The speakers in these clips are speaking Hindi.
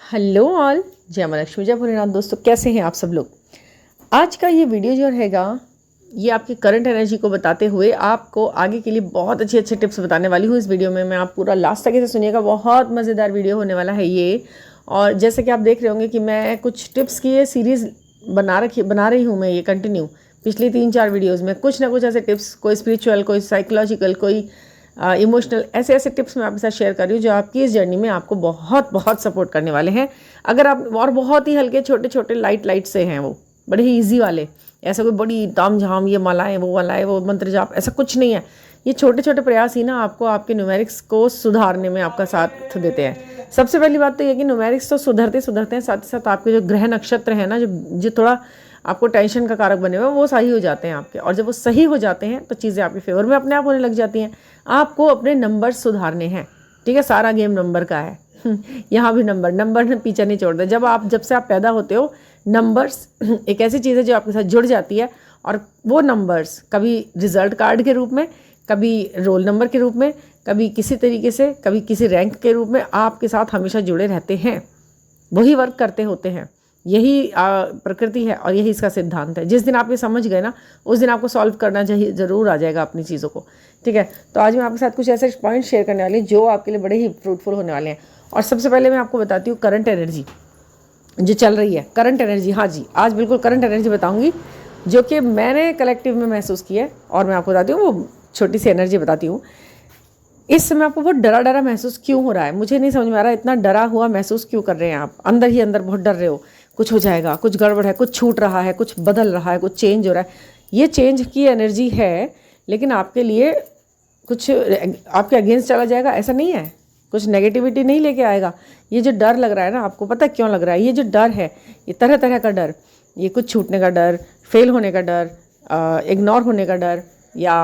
हेलो ऑल, जय मां लक्ष्मी, जय भोलेनाथ। दोस्तों कैसे हैं आप सब लोग। आज का ये वीडियो जो रहेगा ये आपकी करंट एनर्जी को बताते हुए आपको आगे के लिए बहुत अच्छे अच्छे टिप्स बताने वाली हूँ। इस वीडियो में मैं आप पूरा लास्ट तक इसे सुनिएगा, बहुत मज़ेदार वीडियो होने वाला है ये। और जैसे कि आप देख रहे होंगे कि मैं कुछ टिप्स की ये सीरीज़ बना रही हूँ मैं, ये कंटिन्यू पिछली 3-4 वीडियोज़ में कुछ ना कुछ ऐसे टिप्स, कोई स्पिरिचुअल, कोई साइकोलॉजिकल, कोई इमोशनल, ऐसे ऐसे टिप्स मैं आपके साथ शेयर कर रही हूँ जो आपकी इस जर्नी में आपको बहुत बहुत सपोर्ट करने वाले हैं। अगर आप, और बहुत ही हल्के छोटे छोटे लाइट से हैं, वो बड़े ही ईजी वाले, ऐसा कोई बड़ी ताम झाम ये मालाएं वो मंत्र जाप, ऐसा कुछ नहीं है। ये छोटे छोटे प्रयास ही ना आपको आपके न्यूमेरिक्स को सुधारने में आपका साथ देते हैं। सबसे पहली बात तो ये कि न्यूमेरिक्स तो सुधरते हैं, साथ ही साथ आपके जो ग्रह नक्षत्र हैं ना, जो थोड़ा आपको टेंशन का कारक बने हुए, वो सही हो जाते हैं आपके। और जब वो सही हो जाते हैं तो चीज़ें आपके फेवर में अपने आप होने लग जाती हैं। आपको अपने नंबर सुधारने हैं, ठीक है। सारा गेम नंबर का है यहाँ भी नंबर ने पीछे नहीं छोड़ते। जब से आप पैदा होते हो, नंबर्स एक ऐसी चीज़ है जो आपके साथ जुड़ जाती है। और वो नंबर्स कभी रिजल्ट कार्ड के रूप में, कभी रोल नंबर के रूप में, कभी किसी तरीके से, कभी किसी रैंक के रूप में आपके साथ हमेशा जुड़े रहते हैं, वही वर्क करते होते हैं। यही प्रकृति है और यही इसका सिद्धांत है। जिस दिन आप ये समझ गए ना, उस दिन आपको सॉल्व करना चाहिए, ज़रूर आ जाएगा अपनी चीज़ों को, ठीक है। तो आज मैं आपके साथ कुछ ऐसे पॉइंट शेयर करने वाली हूँ जो आपके लिए बड़े ही फ्रूटफुल होने वाले हैं। और सबसे पहले मैं आपको बताती हूँ करंट एनर्जी जो चल रही है। करंट एनर्जी, हाँ जी, आज बिल्कुल करंट एनर्जी बताऊँगी जो कि मैंने कलेक्टिव में महसूस की है। और मैं आपको बताती हूँ, वो छोटी सी एनर्जी बताती हूँ। इस समय आपको बहुत डरा डरा महसूस क्यों हो रहा है, मुझे नहीं समझ में आ रहा है। इतना डरा हुआ महसूस क्यों कर रहे हैं आप, अंदर ही अंदर बहुत डर रहे हो, कुछ हो जाएगा, कुछ गड़बड़ है, कुछ छूट रहा है, कुछ बदल रहा है, कुछ चेंज हो रहा है। ये चेंज की एनर्जी है, लेकिन आपके लिए कुछ आपके अगेंस्ट चला जाएगा ऐसा नहीं है, कुछ नेगेटिविटी नहीं लेके आएगा। ये जो डर लग रहा है ना, आपको पता है क्यों लग रहा है? ये जो डर है, ये तरह तरह का डर, ये कुछ छूटने का डर, फेल होने का डर, इग्नोर होने का डर, या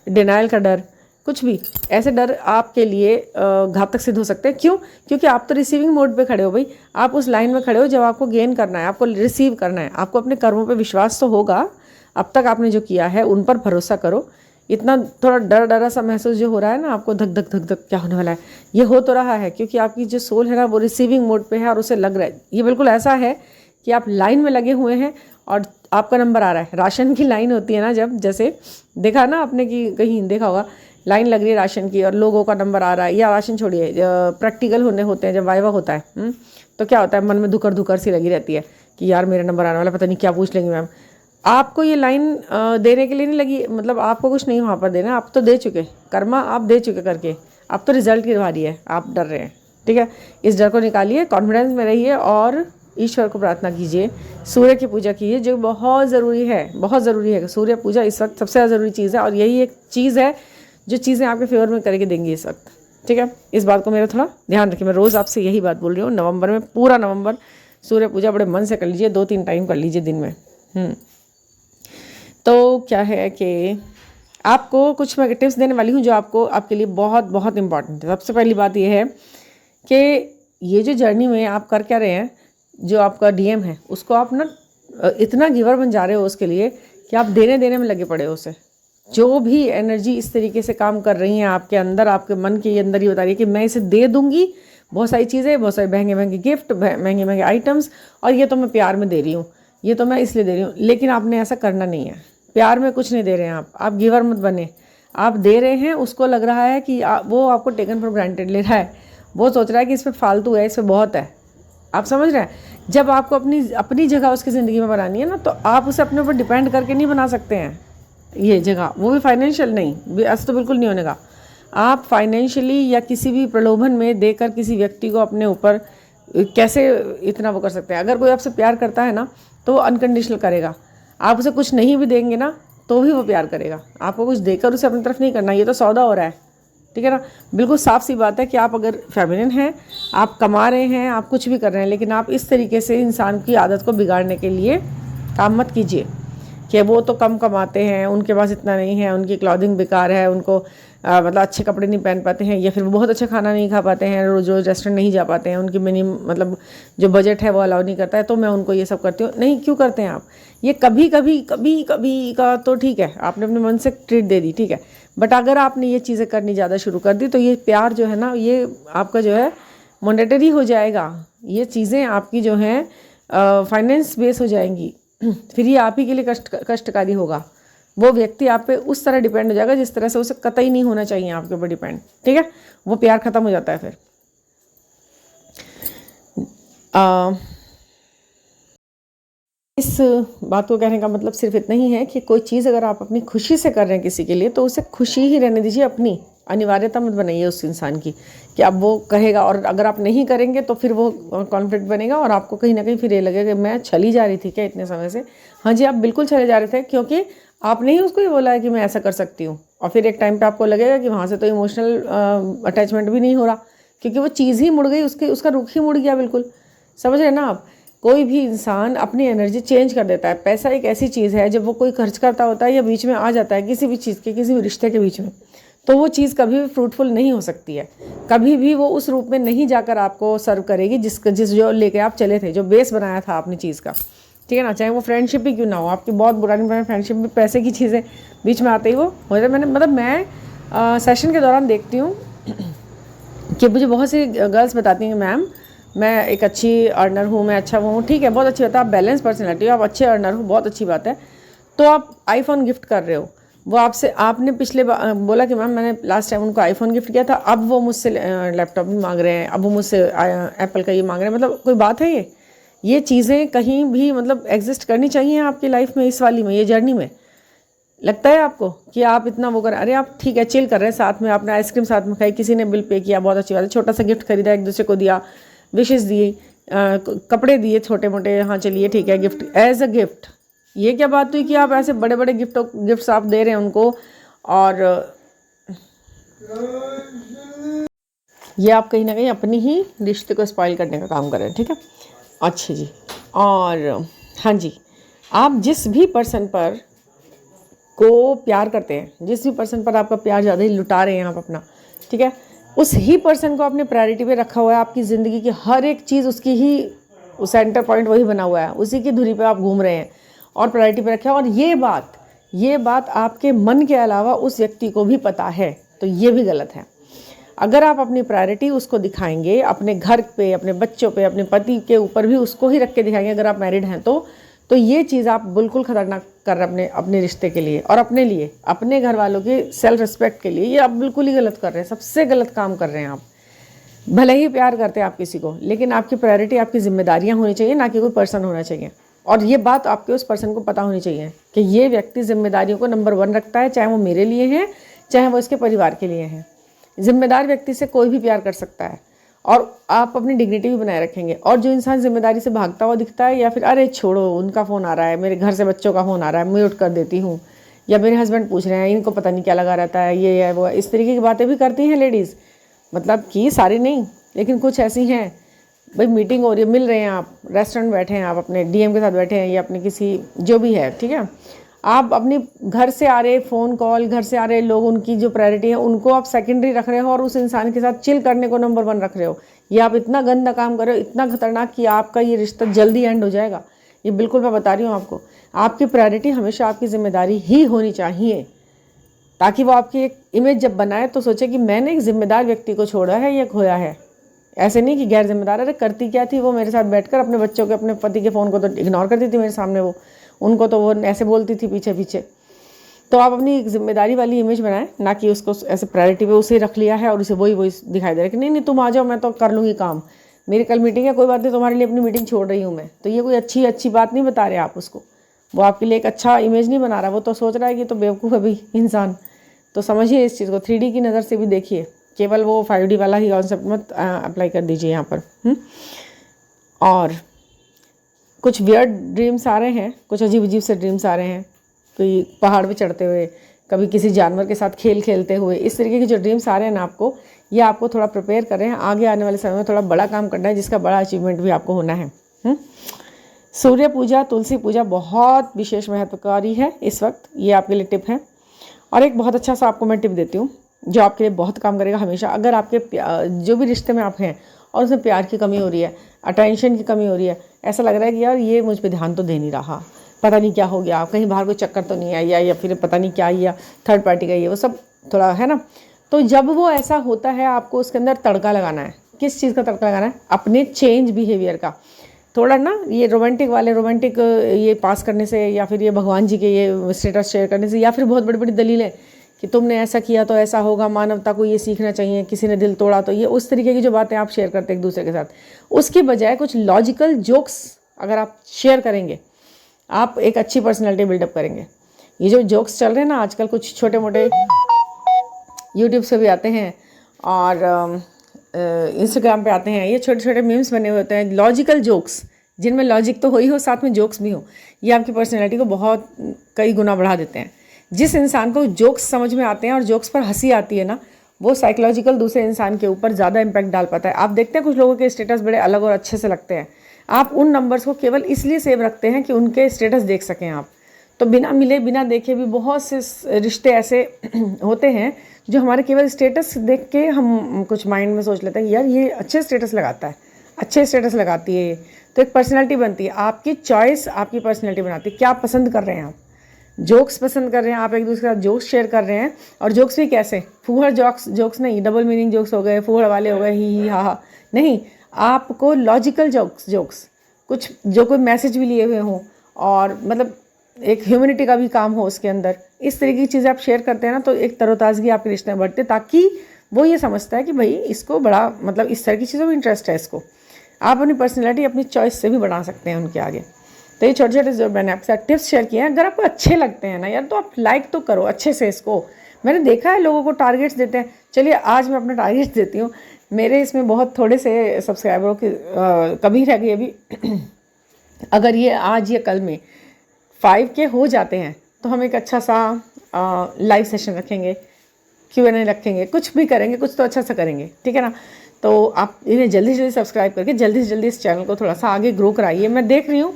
डिनाइल का डर, कुछ भी ऐसे डर आपके लिए घातक सिद्ध हो सकते हैं। क्यों? क्योंकि आप तो रिसीविंग मोड पे खड़े हो भाई। आप उस लाइन में खड़े हो जब आपको गेन करना है, आपको रिसीव करना है। आपको अपने कर्मों पे विश्वास तो होगा, अब तक आपने जो किया है उन पर भरोसा करो। इतना थोड़ा डरा सा महसूस जो हो रहा है ना आपको, धक धक धक धक क्या होने वाला है, ये हो तो रहा है क्योंकि आपकी जो सोल है ना, वो रिसीविंग मोड पे है और उसे लग रहा है। ये बिल्कुल ऐसा है कि आप लाइन में लगे हुए हैं और आपका नंबर आ रहा है। राशन की लाइन होती है ना, जब जैसे देखा ना आपने कि कहीं देखा होगा, लाइन लग रही है राशन की और लोगों का नंबर आ रहा है। या राशन छोड़िए, प्रैक्टिकल होते हैं, जब वाइवा होता है, तो क्या होता है, मन में धुकर सी लगी रहती है कि यार मेरा नंबर आने वाला, पता नहीं क्या पूछ लेंगे मैम। आपको ये लाइन देने के लिए नहीं लगी, मतलब आपको कुछ नहीं वहाँ पर देना, आप तो दे चुके, कर्मा आप दे चुके करके, अब तो रिजल्ट की बारी है, आप डर रहे हैं, ठीक है। इस डर को निकालिए, कॉन्फिडेंस में रहिए और ईश्वर को प्रार्थना कीजिए, सूर्य की पूजा कीजिए, जो बहुत ज़रूरी है, बहुत ज़रूरी है। सूर्य पूजा इस वक्त सबसे ज़्यादा ज़रूरी चीज़ है और यही एक चीज़ है जो चीज़ें आपके फेवर में करके देंगी इस वक्त, ठीक है। इस बात को मेरा थोड़ा ध्यान रखिए, मैं रोज़ आपसे यही बात बोल रही हूँ। नवंबर में, पूरा नवंबर सूर्य पूजा बड़े मन से कर लीजिए, 2-3 टाइम कर लीजिए दिन में। तो क्या है कि आपको कुछ मैं टिप्स देने वाली हूँ जो आपको, आपके लिए बहुत बहुत इंपॉर्टेंट है। सबसे पहली बात ये है कि ये जो जर्नी में आप कर क्या रहे हैं, जो आपका डीएम है उसको आप ना इतना गिवर बन जा रहे हो उसके लिए कि आप देने में लगे पड़े हो उसे। जो भी एनर्जी इस तरीके से काम कर रही हैं आपके अंदर, आपके मन के अंदर, ये बता रही है कि मैं इसे दे दूंगी, बहुत सारी चीज़ें, बहुत सारे महंगे गिफ्ट, महंगे आइटम्स, और ये तो मैं प्यार में दे रही हूँ, ये तो मैं इसलिए दे रही हूँ। लेकिन आपने ऐसा करना नहीं है, प्यार में कुछ नहीं दे रहे हैं आप गिवर मत बने। आप दे रहे हैं, उसको लग रहा है कि वो आपको टेकन फॉर ग्रांटेड ले रहा है, वो सोच रहा है कि इस पर फालतू है, इस पर बहुत है। आप समझ रहे हैं? जब आपको अपनी जगह उसकी ज़िंदगी में बनानी है ना, तो आप उसे अपने ऊपर डिपेंड करके नहीं बना सकते हैं ये जगह, वो भी फाइनेंशियल नहीं, ऐसा तो बिल्कुल नहीं होने का। आप फाइनेंशियली या किसी भी प्रलोभन में देकर किसी व्यक्ति को अपने ऊपर कैसे इतना वो कर सकते हैं। अगर कोई आपसे प्यार करता है ना, तो वो अनकंडीशनल करेगा। आप उसे कुछ नहीं भी देंगे ना, तो भी वो प्यार करेगा। आपको कुछ देकर उसे अपनी तरफ नहीं करना, ये तो सौदा हो रहा है, ठीक है ना। बिल्कुल साफ सी बात है कि आप अगर फेमिनिन हैं, आप कमा रहे हैं, आप कुछ भी कर रहे हैं, लेकिन आप इस तरीके से इंसान की आदत को बिगाड़ने के लिए काम मत कीजिए कि वो तो कम कमाते हैं, उनके पास इतना नहीं है, उनकी क्लॉथिंग बेकार है, उनको मतलब अच्छे कपड़े नहीं पहन पाते हैं, या फिर वो बहुत अच्छा खाना नहीं खा पाते हैं, रोज़ रोज़ रेस्टोरेंट नहीं जा पाते हैं, उनकी मतलब जो बजट है वो अलाउ नहीं करता है, तो मैं उनको ये सब करती हूँ। नहीं, क्यों करते हैं आप ये? कभी कभी का तो ठीक है, आपने अपने मन से ट्रीट दे दी, ठीक है। बट अगर आपने ये चीज़ें करनी ज़्यादा शुरू कर दी, तो ये प्यार जो है ना, ये आपका जो है मॉनेटरी हो जाएगा, ये चीज़ें आपकी जो हैं फाइनेंस बेस हो जाएंगी, फिर ये आप ही के लिए कष्टकारी होगा। वो व्यक्ति आप पे उस तरह डिपेंड हो जाएगा जिस तरह से उसे कतई नहीं होना चाहिए आपके ऊपर डिपेंड, ठीक है। वो प्यार ख़त्म हो जाता है फिर। इस बात को कहने का मतलब सिर्फ इतना ही है कि कोई चीज़ अगर आप अपनी खुशी से कर रहे हैं किसी के लिए, तो उसे खुशी ही रहने दीजिए, अपनी अनिवार्यता मत बनाइए उस इंसान की कि अब वो कहेगा, और अगर आप नहीं करेंगे तो फिर वो कॉन्फ्लिक्ट बनेगा और आपको कहीं ना कहीं फिर ये लगेगा कि मैं चली जा रही थी क्या इतने समय से। हाँ जी, आप बिल्कुल चले जा रहे थे, क्योंकि आपने ही उसको ये बोला है कि मैं ऐसा कर सकती हूँ, और फिर एक टाइम पे आपको लगेगा कि वहाँ से तो इमोशनल अटैचमेंट भी नहीं हो रहा, क्योंकि वो चीज़ ही मुड़ गई, उसका रुख ही मुड़ गया बिल्कुल। समझ रहे हैं ना आप। कोई भी इंसान अपनी एनर्जी चेंज कर देता है। पैसा एक ऐसी चीज़ है, जब वो कोई खर्च करता होता है या बीच में आ जाता है किसी भी चीज़ के, किसी भी रिश्ते के बीच में, तो वो चीज़ कभी भी फ्रूटफुल नहीं हो सकती है। कभी भी वो उस रूप में नहीं जाकर आपको सर्व करेगी जिस जो लेके आप चले थे, जो बेस बनाया था आपने चीज़ का, ठीक है ना। चाहे वो फ्रेंडशिप भी क्यों ना हो, आपकी बहुत पुरानी फ्रेंडशिप भी, पैसे की चीज़ें बीच में आते ही वो हो जाए। मैं सेशन के दौरान देखती हूँ कि मुझे बहुत सी गर्ल्स बताती हैं, मैम मैं एक अच्छी अर्नर हूँ, मैं अच्छा हूँ, ठीक है, बहुत अच्छी बात है, आप बैलेंस पर्सनैलिटी हो, आप अच्छे अर्नर हो, बहुत अच्छी बात है, तो आप आईफोन गिफ्ट कर रहे हो। वो आपने पिछले बोला कि मैम मैंने लास्ट टाइम उनको आईफोन गिफ्ट किया था, अब वो मुझसे लैपटॉप भी मांग रहे हैं, अब वो मुझसे एप्पल का ये मांग रहे हैं। मतलब कोई बात है ये चीज़ें कहीं भी मतलब एग्जिस्ट करनी चाहिए आपकी लाइफ में, इस वाली में, ये जर्नी में। लगता है आपको कि आप इतना वो कर, अरे आप ठीक है चिल कर रहे हैं, साथ में आपने आइसक्रीम साथ में खाई, किसी ने बिल पे किया, बहुत अच्छी बात है, छोटा सा गिफ्ट खरीदा, एक दूसरे को दिया, विशेस दिए, कपड़े दिए छोटे मोटे, हाँ चलिए ठीक है, गिफ्ट एज अ गिफ्ट। ये क्या बात हुई कि आप ऐसे बड़े बड़े गिफ्ट्स आप दे रहे हैं उनको, और ये आप कहीं ना कहीं अपनी ही रिश्ते को स्पॉइल करने का काम कर रहे हैं, ठीक है। अच्छा जी, और हाँ जी, आप जिस भी पर्सन पर को प्यार करते हैं, जिस भी पर्सन पर आपका प्यार ज़्यादा ही लुटा रहे हैं आप अपना, ठीक है, उस ही पर्सन को आपने प्रायोरिटी पे रखा हुआ है। आपकी ज़िंदगी की हर एक चीज़ उसकी ही सेंटर पॉइंट वही बना हुआ है, उसी की धुरी पे आप घूम रहे हैं और प्रायोरिटी पे रखा है। और ये बात आपके मन के अलावा उस व्यक्ति को भी पता है, तो ये भी गलत है। अगर आप अपनी प्रायोरिटी उसको दिखाएंगे, अपने घर पे, अपने बच्चों पे, अपने पति के ऊपर भी उसको ही रख के दिखाएंगे, अगर आप मैरिड हैं तो ये चीज़ आप बिल्कुल खतरनाक कर रहे हैं अपने रिश्ते के लिए और अपने लिए, अपने घर वालों की सेल्फ रिस्पेक्ट के लिए। ये आप बिल्कुल ही गलत कर रहे हैं, सबसे गलत काम कर रहे हैं आप। भले ही प्यार करते हैं आप किसी को, लेकिन आपकी प्रायोरिटी आपकी जिम्मेदारियां होनी चाहिए, ना कि कोई पर्सन होना चाहिए। और ये बात आपके उस पर्सन को पता होनी चाहिए कि ये व्यक्ति जिम्मेदारियों को नंबर 1 रखता है, चाहे वो मेरे लिए है, चाहे वो इसके परिवार के लिए है। जिम्मेदार व्यक्ति से कोई भी प्यार कर सकता है और आप अपनी डिग्निटी भी बनाए रखेंगे। और जो इंसान जिम्मेदारी से भागता हुआ दिखता है, या फिर अरे छोड़ो उनका फ़ोन आ रहा है, मेरे घर से बच्चों का फ़ोन आ रहा है, म्यूट कर देती हूँ, या मेरे हस्बैंड पूछ रहे हैं, इनको पता नहीं क्या लगा रहता है, ये है वो, इस तरीके की बातें भी करती हैं लेडीज़। मतलब कि सारी नहीं, लेकिन कुछ ऐसी हैं। भाई मीटिंग हो रही है, मिल रहे हैं आप, रेस्टोरेंट बैठे हैं आप, अपने डीएम के साथ बैठे हैं, या अपने किसी जो भी है, ठीक है, आप अपनी घर से आ रहे फ़ोन कॉल, घर से आ रहे लोग, उनकी जो प्रायोरिटी है उनको आप सेकेंडरी रख रहे हो और उस इंसान के साथ चिल करने को नंबर 1 रख रहे हो। ये आप इतना गंदा काम कर रहे हो, इतना खतरनाक, कि आपका ये रिश्ता जल्दी एंड हो जाएगा। ये बिल्कुल मैं बता रही हूँ आपको। आपकी प्रायोरिटी हमेशा आपकी जिम्मेदारी ही होनी चाहिए, ताकि वो आपकी एक इमेज जब बनाए तो सोचे कि मैंने एक जिम्मेदार व्यक्ति को छोड़ा है या खोया है। ऐसे नहीं कि गैर जिम्मेदार, अरे करती क्या थी वो मेरे साथ बैठकर, अपने बच्चों के, अपने पति के फ़ोन को तो इग्नोर करती थी मेरे सामने, वो उनको तो वो ऐसे बोलती थी पीछे पीछे। तो आप अपनी एक जिम्मेदारी वाली इमेज बनाएं, ना कि उसको ऐसे प्रायोरिटी पे उसे रख लिया है और उसे वही दिखाई दे रहा है कि नहीं नहीं तुम आ जाओ, मैं तो कर लूँगी काम, मेरी कल मीटिंग है, कोई बात नहीं, तुम्हारे लिए अपनी मीटिंग छोड़ रही हूँ मैं। तो ये कोई अच्छी बात नहीं बता रहे आप उसको, वो आपके लिए एक अच्छा इमेज नहीं बना रहा, वो तो सोच रहा है कि तो बेवकूफ़ है भाई इंसान। तो समझिए इस चीज़ को, 3D की नज़र से भी देखिए, केवल वो 5D वाला ही कॉन्सेप्ट मत अप्लाई कर दीजिए यहाँ पर। और कुछ वियर्ड ड्रीम्स आ रहे हैं, कुछ अजीब अजीब से ड्रीम्स आ रहे हैं, कोई पहाड़ पे चढ़ते हुए, कभी किसी जानवर के साथ खेल खेलते हुए, इस तरीके के जो ड्रीम्स आ रहे हैं ना आपको, ये आपको थोड़ा प्रिपेयर कर रहे हैं, आगे आने वाले समय में थोड़ा बड़ा काम करना है, जिसका बड़ा अचीवमेंट भी आपको होना है। सूर्य पूजा, तुलसी पूजा बहुत विशेष महत्वकारी है इस वक्त, ये आपके लिए टिप है। और एक बहुत अच्छा सा आपको मैं टिप देती हूँ जो आपके लिए बहुत काम करेगा हमेशा। अगर आपके जो भी रिश्ते में आप हैं और उसमें प्यार की कमी हो रही है, अटेंशन की कमी हो रही है, ऐसा लग रहा है कि यार ये मुझ पर ध्यान तो दे नहीं रहा, पता नहीं क्या हो गया, कहीं बाहर कोई चक्कर तो नहीं आया, या फिर पता नहीं क्या, या थर्ड पार्टी का ये वो सब थोड़ा है ना, तो जब वो ऐसा होता है आपको उसके अंदर तड़का लगाना है। किस चीज़ का तड़का लगाना है? अपने चेंज बिहेवियर का। थोड़ा ना ये रोमांटिक ये पास करने से, या फिर ये भगवान जी के ये स्टेटस शेयर करने से, या फिर बहुत बड़ी बड़ी दलीलें कि तुमने ऐसा किया तो ऐसा होगा, मानवता को ये सीखना चाहिए, किसी ने दिल तोड़ा तो ये, उस तरीके की जो बातें आप शेयर करते हैं एक दूसरे के साथ, उसकी बजाय कुछ लॉजिकल जोक्स अगर आप शेयर करेंगे, आप एक अच्छी पर्सनैलिटी बिल्डअप करेंगे। ये जो जोक्स चल रहे हैं ना आजकल, कुछ छोटे मोटे यूट्यूब से भी आते हैं और इंस्टाग्राम पे आते हैं, ये छोटे छोटे मीम्स बने हुए होते हैं, लॉजिकल जोक्स, जिनमें लॉजिक तो हो ही हो, साथ में जोक्स भी हो। ये आपकी पर्सनैलिटी को बहुत कई गुना बढ़ा देते हैं। जिस इंसान को जोक्स समझ में आते हैं और जोक्स पर हंसी आती है ना, वो साइकोलॉजिकल दूसरे इंसान के ऊपर ज़्यादा इम्पैक्ट डाल पाता है। आप देखते हैं कुछ लोगों के स्टेटस बड़े अलग और अच्छे से लगते हैं, आप उन नंबर्स को केवल इसलिए सेव रखते हैं कि उनके स्टेटस देख सकें आप। तो बिना मिले बिना देखे भी बहुत से रिश्ते ऐसे होते हैं जो हमारे केवल स्टेटस देख के हम कुछ माइंड में सोच लेते हैं यार ये अच्छे स्टेटस लगाता है, अच्छे स्टेटस लगाती है, तो एक पर्सनैलिटी बनती है। आपकी चॉइस आपकी पर्सनैलिटी बनाती है। क्या पसंद कर रहे हैं आप? जोक्स पसंद कर रहे हैं, आप एक दूसरे के साथ जोक्स शेयर कर रहे हैं, और जोक्स भी कैसे? फूहड़ जोक्स नहीं, डबल मीनिंग जोक्स हो गए, फूहड़ वाले हो गए, ही हा नहीं, आपको लॉजिकल जोक्स कुछ जो कोई मैसेज भी लिए हुए हों, और मतलब एक ह्यूमैनिटी का भी काम हो उसके अंदर, इस तरीके की चीज़ें आप शेयर करते हैं ना, तो एक तरोताज़गी आपके रिश्ते में बढ़ते, ताकि वो ये समझता है कि भाई इसको बड़ा मतलब इस तरह की चीज़ों में इंटरेस्ट है इसको। आप अपनी पर्सनैलिटी अपनी चॉइस से भी बढ़ा सकते हैं उनके आगे। तो ये छोटे छोटे जो मैंने आपके साथ टिप्स शेयर किए हैं, अगर आपको अच्छे लगते हैं ना यार, तो आप लाइक तो करो अच्छे से इसको। मैंने देखा है लोगों को टारगेट्स देते हैं, चलिए आज मैं अपना टारगेट्स देती हूँ। मेरे इसमें बहुत थोड़े से सब्सक्राइबरों की कमी रह गई अभी। अगर ये आज या कल में 5K हो जाते हैं तो हम एक अच्छा सा लाइव सेशन रखेंगे, Q&A रखेंगे, कुछ भी करेंगे, कुछ तो अच्छा सा करेंगे, ठीक है ना। तो आप इन्हें जल्दी से जल्दी सब्सक्राइब करके जल्दी से जल्दी इस चैनल को थोड़ा सा आगे ग्रो कराइए। मैं देख रही हूँ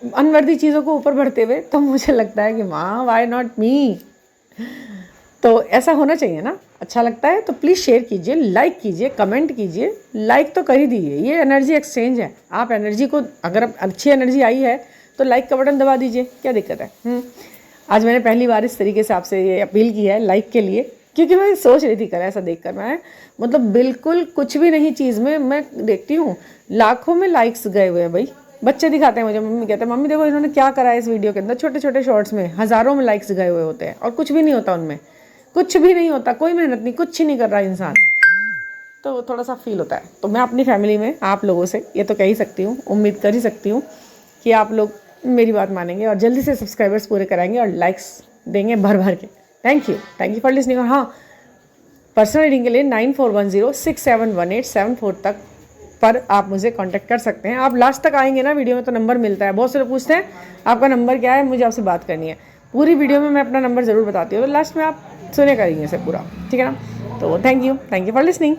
अनवर्दी चीज़ों को ऊपर बढ़ते हुए, तो मुझे लगता है कि माँ वाई नॉट मी। तो ऐसा होना चाहिए ना, अच्छा लगता है तो प्लीज़ शेयर कीजिए, लाइक कीजिए, कमेंट कीजिए, लाइक तो कर ही दीजिए। ये एनर्जी एक्सचेंज है। आप एनर्जी को, अगर अच्छी एनर्जी आई है तो लाइक का बटन दबा दीजिए, क्या दिक्कत है। आज मैंने पहली बार इस तरीके से आपसे ये अपील की है लाइक के लिए, क्योंकि मैं सोच रही थी कल ऐसा देखकर, मैं मतलब बिल्कुल कुछ भी नहीं चीज़ में मैं देखती हूँ लाखों में लाइक्स गए हुए हैं भाई। बच्चे दिखाते हैं मुझे, मम्मी कहते हैं मम्मी देखो इन्होंने क्या करा है इस वीडियो के अंदर, छोटे छोटे शॉर्ट्स में हज़ारों में लाइक्स गए हुए होते हैं, और कुछ भी नहीं होता उनमें, कुछ भी नहीं होता, कोई मेहनत नहीं, कुछ ही नहीं कर रहा इंसान। तो थोड़ा सा फील होता है। तो मैं अपनी फैमिली में आप लोगों से ये तो कह ही सकती हूँ, उम्मीद कर ही सकती हूँ कि आप लोग मेरी बात मानेंगे और जल्दी से सब्सक्राइबर्स पूरे कराएंगे और लाइक्स देंगे भर भर के। Thank you for listening. और हाँ, पर्सनल रीडिंग के लिए 9410671874 तक पर आप मुझे कांटेक्ट कर सकते हैं। आप लास्ट तक आएंगे ना वीडियो में तो नंबर मिलता है। बहुत से लोग पूछते हैं आपका नंबर क्या है, मुझे आपसे बात करनी है। पूरी वीडियो में मैं अपना नंबर ज़रूर बताती हूँ, तो लास्ट में आप सुने करेंगे इसे पूरा, ठीक है ना। तो थैंक यू फॉर लिसनिंग।